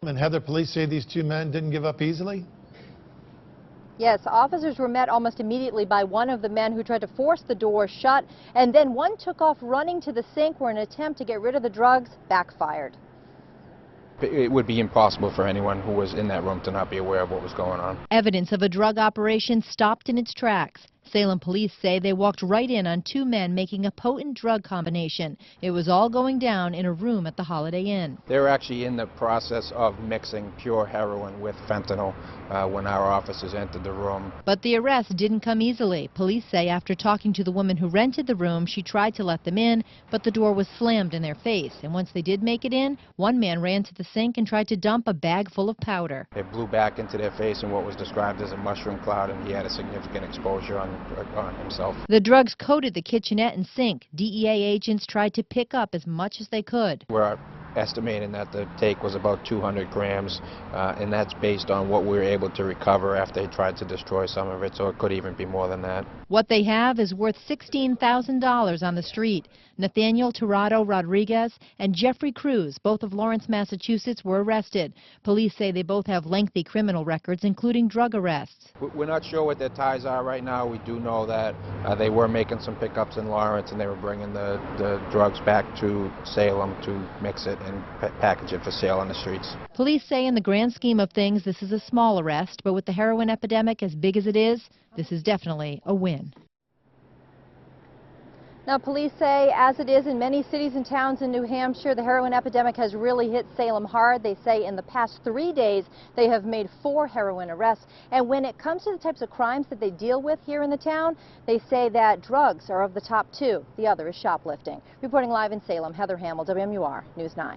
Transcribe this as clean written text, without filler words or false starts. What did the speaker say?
And Heather, police say these two men didn't give up easily? Yes, officers were met almost immediately by one of the men who tried to force the door shut, and then one took off running to the sink where an attempt to get rid of the drugs backfired. It would be impossible for anyone who was in that room to not be aware of what was going on. Evidence of a drug operation stopped in its tracks. Salem police say they walked right in on two men making a potent drug combination. It was all going down in a room at the Holiday Inn. They were actually in the process of mixing pure heroin with fentanyl when our officers entered the room. But the arrest didn't come easily. Police say after talking to the woman who rented the room, she tried to let them in, but the door was slammed in their face. And once they did make it in, one man ran to the sink and tried to dump a bag full of powder. It blew back into their face in what was described as a mushroom cloud, and he had a significant exposure on himself. The drugs coated the kitchenette and sink. DEA agents tried to pick up as much as they could. We're estimating that the take was about 200 grams, and that's based on what we were able to recover after they tried to destroy some of it, so it could even be more than that. What they have is worth $16,000 on the street. Nathaniel Tirado Rodriguez and Jeffrey Cruz, both of Lawrence, Massachusetts, were arrested. Police say they both have lengthy criminal records, including drug arrests. We're not sure what their ties are right now. We do know that they were making some pickups in Lawrence, and they were bringing the drugs back to Salem to mix it and package it for sale on the streets. Police say in the grand scheme of things, this is a small arrest, but with the heroin epidemic as big as it is, this is definitely a win. Now, police say, as it is in many cities and towns in New Hampshire, the heroin epidemic has really hit Salem hard. They say in the past 3 days, they have made 4 heroin arrests. And when it comes to the types of crimes that they deal with here in the town, they say that drugs are of the top 2. The other is shoplifting. Reporting live in Salem, Heather Hamill, WMUR News 9.